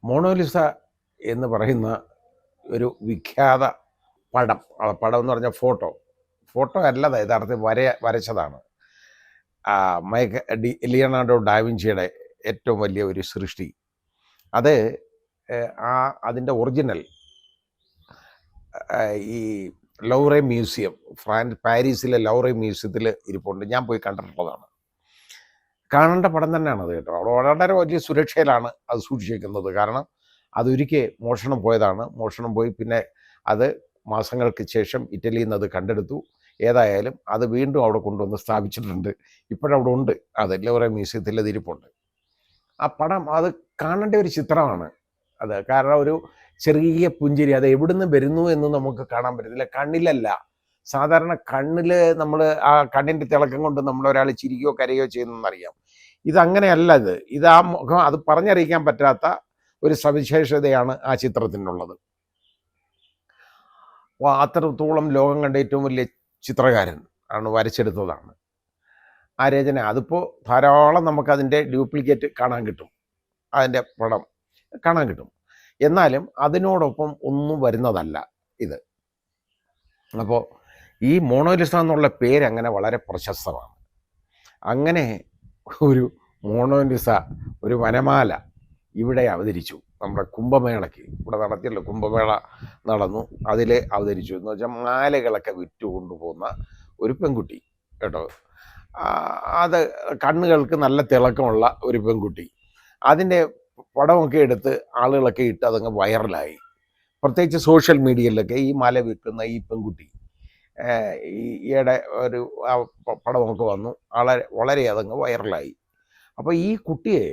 Mona Lisa എന്ന് പറയുന്ന ഒരു വിഖ്യാത പടം, പടം എന്ന് പറഞ്ഞാൽ ഫോട്ടോ അല്ലത്, യഥാർത്ഥത്തിൽ വരച്ചതാണ്. ലിയനാർഡോ ഡാവിഞ്ചിയുടെ ഏറ്റവും വലിയ ഒരു സൃഷ്ടി. അത് അതിൻ്റെ ഒറിജിനൽ ഈ ലൗറെ മ്യൂസിയം, പാരീസിലെ ലൗറെ മ്യൂസിയത്തിൽ ഇരിപ്പുണ്ട്. ഞാൻ പോയി കണ്ടിട്ടുള്ളതാണ്. കാണേണ്ട പടം തന്നെയാണ് അത് കേട്ടോ. അവിടെ വളരെ വലിയ സുരക്ഷയിലാണ് അത് സൂക്ഷിച്ചിരിക്കുന്നത്. കാരണം അതൊരിക്കൽ മോഷണം പോയതാണ്. മോഷണം പോയി പിന്നെ അത് മാസങ്ങൾക്ക് ശേഷം ഇറ്റലിയിൽ നിന്ന് അത് കണ്ടെടുത്തു. ഏതായാലും അത് വീണ്ടും അവിടെ കൊണ്ടുവന്ന് സ്ഥാപിച്ചിട്ടുണ്ട്. ഇപ്പോഴവിടെ ഉണ്ട്. അത് ലൗറെ മ്യൂസിയത്തിൽ അത് ഇരിപ്പുണ്ട്. ആ പടം അത് കാണേണ്ട ഒരു ചിത്രമാണ് അത്. കാരണം ഒരു ചെറിയ പുഞ്ചിരി, അത് എവിടുന്ന് വരുന്നു എന്ന് നമുക്ക് കാണാൻ പറ്റത്തില്ല. കണ്ണിലല്ല. സാധാരണ കണ്ണിൽ നമ്മൾ ആ കണ്ണിൻ്റെ തിളക്കം കൊണ്ട് നമ്മളൊരാൾ ചിരിക്കുകയോ കരയോ ചെയ്യുന്നതെന്നറിയാം. ഇതങ്ങനെയല്ല. ഇത് ആ മുഖം, അത് പറഞ്ഞറിയിക്കാൻ പറ്റാത്ത ഒരു സവിശേഷതയാണ് ആ ചിത്രത്തിനുള്ളത്. അത്രത്തോളം ലോകം കണ്ട ഏറ്റവും വലിയ ചിത്രകാരൻ ആണ് വരച്ചെടുത്തതാണ് ആ രചന. അതിപ്പോൾ ധാരാളം നമുക്കതിൻ്റെ ഡ്യൂപ്ലിക്കേറ്റ് കാണാൻ കിട്ടും, അതിൻ്റെ പടം കാണാൻ കിട്ടും. എന്നാലും അതിനോടൊപ്പം ഒന്നും വരുന്നതല്ല ഇത്. അപ്പോൾ ഈ മോണോലിസ എന്നുള്ള പേര് അങ്ങനെ വളരെ പ്രശസ്തമാണ്. അങ്ങനെ ഒരു മോണോലിസ, ഒരു വനമാല ഇവിടെ അവതരിച്ചു. നമ്മുടെ കുംഭമേളയ്ക്ക് ഇവിടെ നടത്തിയല്ലോ, കുംഭമേള നടന്നു, അതിൽ അവതരിച്ചു. എന്ന് വെച്ചാൽ മാലകളൊക്കെ വിറ്റു കൊണ്ടുപോകുന്ന ഒരു പെൺകുട്ടി കേട്ടോ. അത് കണ്ണുകൾക്ക് നല്ല തിളക്കമുള്ള ഒരു പെൺകുട്ടി. അതിൻ്റെ പടമൊക്കെ എടുത്ത് ആളുകളൊക്കെ ഇട്ട് അതങ്ങ് വൈറലായി. പ്രത്യേകിച്ച് സോഷ്യൽ മീഡിയയിലൊക്കെ ഈ മാല വിൽക്കുന്ന ഈ പെൺകുട്ടി ഈയിടെ ഒരു പടമൊക്കെ വന്നു, വളരെ അതങ്ങ് വൈറലായി. അപ്പോൾ ഈ കുട്ടിയെ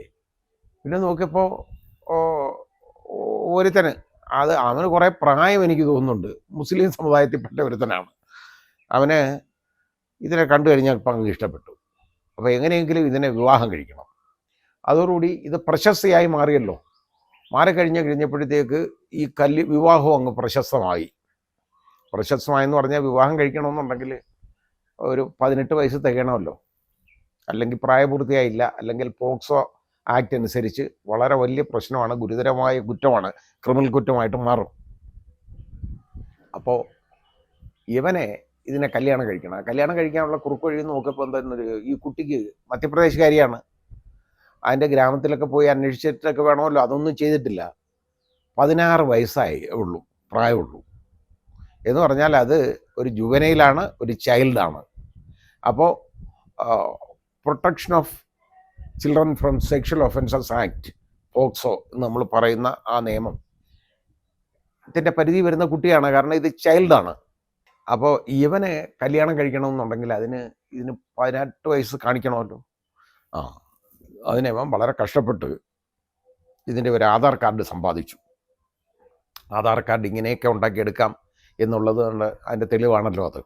പിന്നെ നോക്കിയപ്പോൾ ഒരുത്തന്, അവന് കുറേ പ്രായം എനിക്ക് തോന്നുന്നുണ്ട്, മുസ്ലിം സമുദായത്തിൽപ്പെട്ട ഒരുത്തനാണ്. അവന് ഇതിനെ കണ്ടു കഴിഞ്ഞാൽ ഇപ്പം അങ്ങ് ഇഷ്ടപ്പെട്ടു. അപ്പോൾ എങ്ങനെയെങ്കിലും ഇതിനെ വിവാഹം കഴിക്കണം. അതോടുകൂടി ഇത് പ്രശസ്തയായി മാറിയല്ലോ. കഴിഞ്ഞപ്പോഴത്തേക്ക് ഈ വിവാഹവും അങ്ങ് പ്രശസ്തമായെന്ന് പറഞ്ഞാൽ വിവാഹം കഴിക്കണമെന്നുണ്ടെങ്കിൽ ഒരു 18 വയസ്സ് തികയണമല്ലോ, അല്ലെങ്കിൽ പ്രായപൂർത്തിയായില്ല, അല്ലെങ്കിൽ പോക്സോ ആക്ട് അനുസരിച്ച് വളരെ വലിയ പ്രശ്നമാണ്, ഗുരുതരമായ കുറ്റമാണ്, ക്രിമിനൽ കുറ്റമായിട്ട് മാറും. അപ്പോൾ ഇതിനെ കല്യാണം കഴിക്കാനുള്ള കുറുക്കൊഴി നോക്കിയപ്പോൾ എന്താ, ഈ കുട്ടിക്ക് മധ്യപ്രദേശുകാരിയാണ്. അതിൻ്റെ ഗ്രാമത്തിലൊക്കെ പോയി അന്വേഷിച്ചിട്ടൊക്കെ വേണമല്ലോ, അതൊന്നും ചെയ്തിട്ടില്ല. 16 വയസ്സായി പ്രായമുള്ളൂ എന്ന് പറഞ്ഞാൽ അത് ഒരു ജുവനൈലാണ്, ഒരു ചൈൽഡാണ്. അപ്പോൾ protection of children from sexual offences act, POCSO എന്ന് നമ്മൾ പറയുന്ന ആ നിയമം ഇതിൻ്റെ പരിധി വരുന്ന കുട്ടിയാണ്. കാരണം ഇത് ചൈൽഡാണ്. അപ്പോൾ ഇവനെ കല്യാണം കഴിക്കണമെന്നുണ്ടെങ്കിൽ ഇതിന് 18 വയസ്സ് കാണിക്കണമല്ലോ. അതിനെ അവൻ വളരെ കഷ്ടപ്പെട്ട് ഇതിൻ്റെ ഒരു ആധാർ കാർഡ് സമ്പാദിച്ചു. ആധാർ കാർഡ് ഇങ്ങനെയൊക്കെ ഉണ്ടാക്കിയെടുക്കാം എന്നുള്ളത് അതിൻ്റെ തെളിവാണല്ലോ അത്.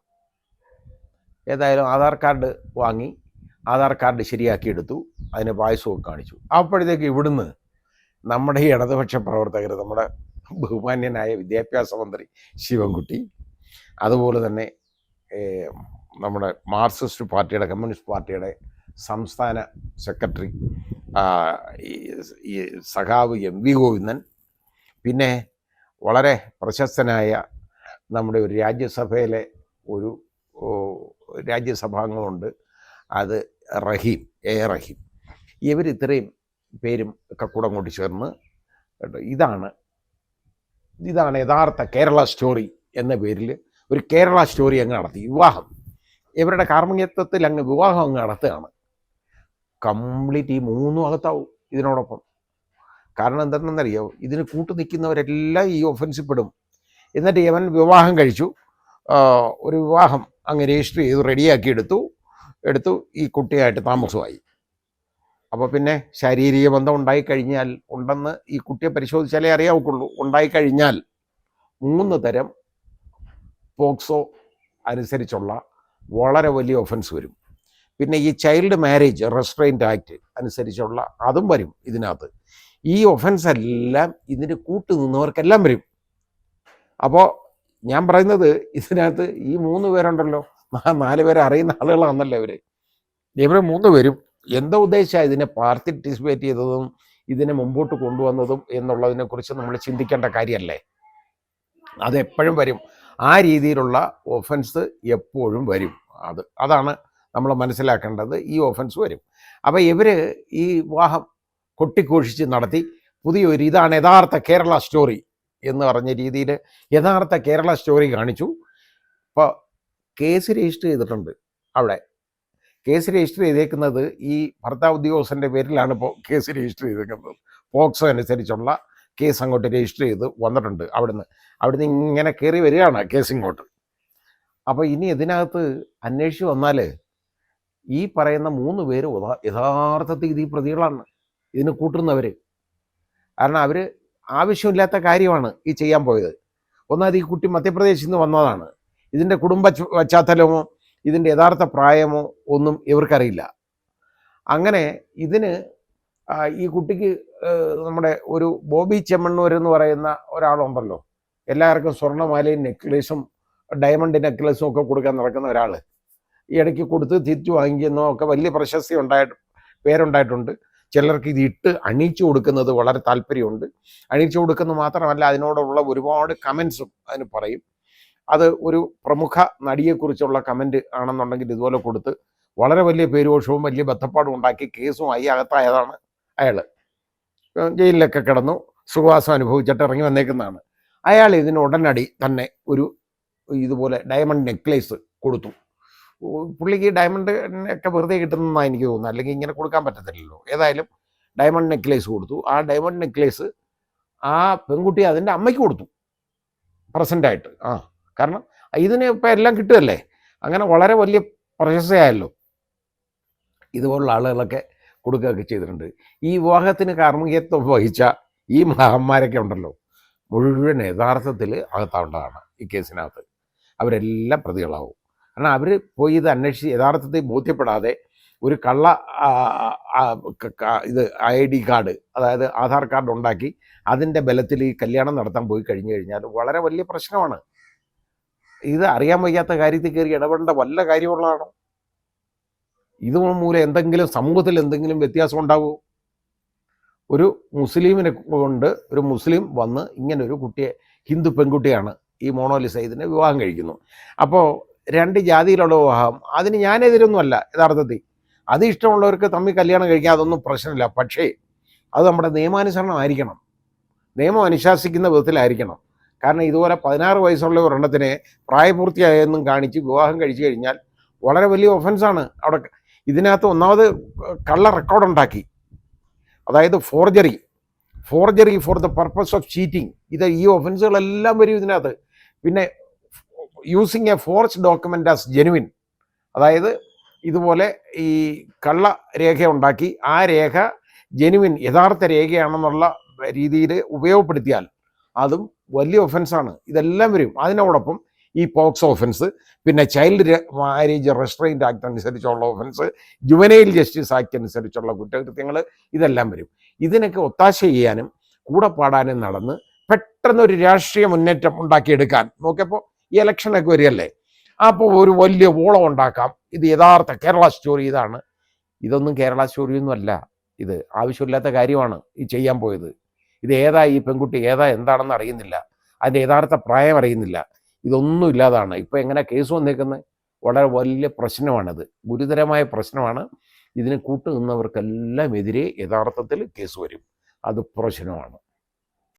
ഏതായാലും ആധാർ കാർഡ് വാങ്ങി, ആധാർ കാർഡ് ശരിയാക്കിയെടുത്തു, അതിന് പായസമൊക്കെ കാണിച്ചു. അപ്പോഴത്തേക്ക് ഇവിടുന്ന് നമ്മുടെ ഈ ഇടതുപക്ഷ പ്രവർത്തകർ, നമ്മുടെ ബഹുമാന്യനായ വിദ്യാഭ്യാസ മന്ത്രി ശിവൻകുട്ടി, അതുപോലെ തന്നെ നമ്മുടെ മാർക്സിസ്റ്റ് പാർട്ടിയുടെ, കമ്മ്യൂണിസ്റ്റ് പാർട്ടിയുടെ സംസ്ഥാന സെക്രട്ടറി ഈ സഖാവ് MV ഗോവിന്ദൻ, പിന്നെ വളരെ പ്രശസ്തനായ നമ്മുടെ ഒരു രാജ്യസഭയിലെ ഒരു രാജ്യസഭാംഗമുണ്ട്, അത് റഹീം, റഹീം. ഇത്രയും പേരും ഒക്കെ കൂടെ അങ്ങോട്ട് ചേർന്ന് കേട്ടോ, ഇതാണ് യഥാർത്ഥ കേരള സ്റ്റോറി എന്ന പേരിൽ ഒരു കേരള സ്റ്റോറി അങ്ങ് നടത്തി. വിവാഹം, ഇവരുടെ കാർമ്മികത്വത്തിൽ അങ്ങ് വിവാഹം അങ്ങ് നടത്തുകയാണ്. കംപ്ലീറ്റ് ഈ 3 അകത്താവും ഇതിനോടൊപ്പം. കാരണം എന്താണെന്നറിയോ, ഇതിന് കൂട്ടു നിൽക്കുന്നവരെല്ലാം ഈ ഒഫൻസിൽ പെടും. എന്നിട്ട് ഇവൻ വിവാഹം കഴിച്ചു, ഒരു വിവാഹം അങ്ങ് രജിസ്റ്റർ ചെയ്തു, റെഡിയാക്കി എടുത്തു ഈ കുട്ടിയായിട്ട് താമസമായി. അപ്പോൾ പിന്നെ ശാരീരിക ബന്ധം ഉണ്ടായിക്കഴിഞ്ഞാൽ, ഉണ്ടെന്ന് ഈ കുട്ടിയെ പരിശോധിച്ചാലേ അറിയാവുള്ളൂ, ഉണ്ടായിക്കഴിഞ്ഞാൽ 3 തരം പോക്സോ അനുസരിച്ചുള്ള വളരെ വലിയ ഒഫൻസ് വരും. പിന്നെ ഈ ചൈൽഡ് മാരേജ് റെസ്ട്രെയിൻറ്റ് ആക്ട് അനുസരിച്ചുള്ള അതും വരും ഇതിനകത്ത്. ഈ ഒഫൻസ് എല്ലാം ഇതിന് കൂട്ടു നിന്നവർക്കെല്ലാം വരും. അപ്പോൾ ഞാൻ പറയുന്നത്, ഇതിനകത്ത് ഈ 3 പേരുണ്ടല്ലോ, 4 പേരെ അറിയുന്ന ആളുകളാണല്ലോ ഇവർ 3 പേരും. എന്താ ഉദ്ദേശിച്ചാണ് ഇതിനെ പാർട്ടിസിപ്പേറ്റ് ചെയ്തതും ഇതിനെ മുമ്പോട്ട് കൊണ്ടുവന്നതും എന്നുള്ളതിനെക്കുറിച്ച് നമ്മൾ ചിന്തിക്കേണ്ട കാര്യമല്ലേ? അതെപ്പോഴും വരും. ആ രീതിയിലുള്ള ഒഫൻസ് എപ്പോഴും വരും. അതാണ് നമ്മൾ മനസ്സിലാക്കേണ്ടത്. ഈ ഒഫൻസ് വരും. അപ്പോൾ ഇവർ ഈ വിവാഹം കൊട്ടിഘോഷിച്ച് നടത്തി പുതിയൊരു ഇതാണ് യഥാർത്ഥ കേരള സ്റ്റോറി എന്ന് പറഞ്ഞ രീതിയിൽ യഥാർത്ഥ കേരള സ്റ്റോറി കാണിച്ചു. ഇപ്പോൾ കേസ് രജിസ്റ്റർ ചെയ്തിട്ടുണ്ട്. അവിടെ കേസ് രജിസ്റ്റർ ചെയ്തേക്കുന്നത് ഈ ഭർത്താവ് ഉദ്യോഗസ്ഥൻ്റെ പേരിലാണ് ഇപ്പോൾ കേസ് രജിസ്റ്റർ ചെയ്തേക്കുന്നത്. പോക്സോ അനുസരിച്ചുള്ള കേസ് അങ്ങോട്ട് രജിസ്റ്റർ ചെയ്ത് വന്നിട്ടുണ്ട്. അവിടുന്ന് ഇങ്ങനെ കയറി വരികയാണ് കേസ് ഇങ്ങോട്ട്. അപ്പോൾ ഇനി ഇതിനകത്ത് അന്വേഷിച്ച് വന്നാൽ ഈ പറയുന്ന 3 പേര് യഥാർത്ഥത്തിൽ ഇത് ഈ പ്രതികളാണ്, ഇതിന് കൂട്ടുന്നവർ. കാരണം അവർ ആവശ്യമില്ലാത്ത കാര്യമാണ് ഈ ചെയ്യാൻ പോയത്. ഒന്നാമത് ഈ കുട്ടി മധ്യപ്രദേശിൽ നിന്ന് വന്നതാണ്. ഇതിൻ്റെ കുടുംബ പശ്ചാത്തലമോ ഇതിൻ്റെ യഥാർത്ഥ പ്രായമോ ഒന്നും ഇവർക്കറിയില്ല. അങ്ങനെ ഇതിന് ഈ കുട്ടിക്ക് നമ്മുടെ ഒരു ബോബി ചെമ്മണ്ണൂർ എന്ന് പറയുന്ന ഒരാളുണ്ടല്ലോ, എല്ലാവർക്കും സ്വർണ്ണമാലയും നെക്ലേസും ഡയമണ്ട് നെക്ലേസും ഒക്കെ കൊടുക്കാൻ നടക്കുന്ന ഒരാൾ, ഈ ഇടയ്ക്ക് കൊടുത്ത് തിരിച്ചു വാങ്ങിക്കുന്നോ ഒക്കെ വലിയ പ്രശസ്തി പേരുണ്ടായിട്ടുണ്ട്. ചിലർക്ക് ഇത് ഇട്ട് അണിയിച്ചു കൊടുക്കുന്നത് വളരെ താല്പര്യമുണ്ട്. അണിയിച്ചു കൊടുക്കുന്നത് മാത്രമല്ല, അതിനോടുള്ള ഒരുപാട് കമൻസും അതിന് പറയും. അത് ഒരു പ്രമുഖ നടിയെക്കുറിച്ചുള്ള കമൻറ്റ് ആണെന്നുണ്ടെങ്കിൽ ഇതുപോലെ കൊടുത്ത് വളരെ വലിയ പേരുദോഷവും വലിയ ബന്ധപ്പാടും ഉണ്ടാക്കി കേസുമായി അകത്തായതാണ് അയാൾ. ജയിലിലൊക്കെ കിടന്നു സുഖവാസം അനുഭവിച്ചിട്ട് ഇറങ്ങി വന്നേക്കുന്നതാണ് അയാൾ. ഇതിന് ഉടനടി തന്നെ ഒരു ഇതുപോലെ ഡയമണ്ട് നെക്ലേസ് കൊടുത്തു. പുള്ളിക്ക് ഡയമണ്ട് ഒക്കെ വെറുതെ കിട്ടുന്നതാണ് എനിക്ക് തോന്നുന്നത്, അല്ലെങ്കിൽ ഇങ്ങനെ കൊടുക്കാൻ പറ്റത്തില്ലല്ലോ. ഏതായാലും ഡയമണ്ട് നെക്ലേസ് കൊടുത്തു. ആ ഡയമണ്ട് നെക്ലേസ് ആ പെൺകുട്ടി അതിൻ്റെ അമ്മയ്ക്ക് കൊടുത്തു പ്രസൻ്റായിട്ട്. കാരണം ഇതിന് ഇപ്പം എല്ലാം കിട്ടുമല്ലേ, അങ്ങനെ വളരെ വലിയ പ്രശസ്തയായല്ലോ. ഇതുപോലുള്ള ആളുകളൊക്കെ കൊടുക്കുകയൊക്കെ ചെയ്തിട്ടുണ്ട്. ഈ വിവാഹത്തിന് കാർമ്മികത്വം വഹിച്ച ഈ മഹാന്മാരൊക്കെ ഉണ്ടല്ലോ, മുഴുവൻ യഥാർത്ഥത്തിൽ അകത്താവേണ്ടതാണ് ഈ കേസിനകത്ത്. അവരെല്ലാം പ്രതികളാവും. കാരണം അവർ പോയി ഇത് അന്വേഷിച്ച് യഥാർത്ഥത്തിൽ ബോധ്യപ്പെടാതെ ഒരു കള്ള ഇത് ID കാർഡ്, അതായത് ആധാർ കാർഡ് ഉണ്ടാക്കി അതിൻ്റെ ബലത്തിൽ ഈ കല്യാണം നടത്താൻ പോയി കഴിഞ്ഞു കഴിഞ്ഞാൽ വളരെ വലിയ പ്രശ്നമാണ്. ഇത് അറിയാൻ വയ്യാത്ത കാര്യത്തിൽ കയറി ഇടപെടേണ്ട വല്ല കാര്യമുള്ളതാണോ? ഇത് മൂലം എന്തെങ്കിലും സമൂഹത്തിൽ എന്തെങ്കിലും വ്യത്യാസം ഉണ്ടാവുമോ? ഒരു മുസ്ലിമിനെ കൊണ്ട് ഒരു മുസ്ലിം വന്ന് ഇങ്ങനെ ഒരു കുട്ടിയെ, ഹിന്ദു പെൺകുട്ടിയാണ് ഈ മോണോലിസ, ഇതിനെ വിവാഹം കഴിക്കുന്നു. അപ്പോൾ 2 ജാതിയിലുള്ള വിവാഹം, അതിന് ഞാനെതിരൊന്നുമല്ല യഥാർത്ഥത്തിൽ. അത് ഇഷ്ടമുള്ളവർക്ക് തമ്മിൽ കല്യാണം കഴിക്കാൻ അതൊന്നും പ്രശ്നമില്ല. പക്ഷേ അത് നമ്മുടെ നിയമാനുസരണമായിരിക്കണം, നിയമം അനുശാസിക്കുന്ന വിധത്തിലായിരിക്കണം. കാരണം ഇതുപോലെ 16 വയസ്സുള്ള ഒരെണ്ണത്തിനെ പ്രായപൂർത്തിയായെന്നും കാണിച്ച് വിവാഹം കഴിച്ചു കഴിഞ്ഞാൽ വളരെ വലിയ ഒഫൻസാണ്. അവിടെ ഇതിനകത്ത് ഒന്നാമത് കള്ള റെക്കോർഡുണ്ടാക്കി, അതായത് forgery for the purpose of cheating, ഈ ഒഫൻസുകളെല്ലാം വരും ഇതിനകത്ത്. പിന്നെ using A forge document as genuine, അതായത് ഇതുപോലെ ഈ കള്ള രേഖ ഉണ്ടാക്കി ആ രേഖ ജെനുവിൻ യഥാർത്ഥ രേഖയാണെന്നുള്ള രീതിയിൽ ഉപയോഗപ്പെടുത്തിയാൽ അതും വലിയ ഒഫൻസാണ്. ഇതെല്ലാം വരും. അതിനോടൊപ്പം ഈ പോക്സോ ഒഫൻസ്, പിന്നെ ചൈൽഡ് മാരേജ് റെസ്ട്രെയിൻറ്റ് ആക്ട് അനുസരിച്ചുള്ള ഒഫൻസ്, ജുവനൈൽ ജസ്റ്റിസ് ആക്ട് അനുസരിച്ചുള്ള കുറ്റകൃത്യങ്ങൾ, ഇതെല്ലാം വരും. ഇതിനൊക്കെ ഒത്താശ ചെയ്യാനും കൂടെ പാടാനും നടന്ന് പെട്ടെന്നൊരു രാഷ്ട്രീയ മുന്നേറ്റം ഉണ്ടാക്കിയെടുക്കാൻ നോക്കിയപ്പോൾ ഈ ഇലക്ഷനൊക്കെ വരികയല്ലേ, അപ്പോൾ ഒരു വലിയ ഓളം ഉണ്ടാക്കാം. ഇത് യഥാർത്ഥ കേരള സ്റ്റോറി ഇതാണ്. ഇതൊന്നും കേരള സ്റ്റോറിയൊന്നും അല്ല. ഇത് ആവശ്യമില്ലാത്ത കാര്യമാണ് ഈ ചെയ്യാൻ പോയത്. ഇത് ഈ പെൺകുട്ടി എന്താണെന്ന് അറിയുന്നില്ല, അതിൻ്റെ യഥാർത്ഥ പ്രായം അറിയുന്നില്ല, ഇതൊന്നും ഇല്ലാതാണ്. ഇപ്പോൾ എങ്ങനെ കേസ് വന്നേക്കുന്നത്? വളരെ വലിയ പ്രശ്നമാണിത്, ഗുരുതരമായ പ്രശ്നമാണ്. ഇതിന് കൂട്ടുനിന്നവർക്കെല്ലാം എതിരെ യഥാർത്ഥത്തിൽ കേസ് വരും. അത് പ്രശ്നമാണ്.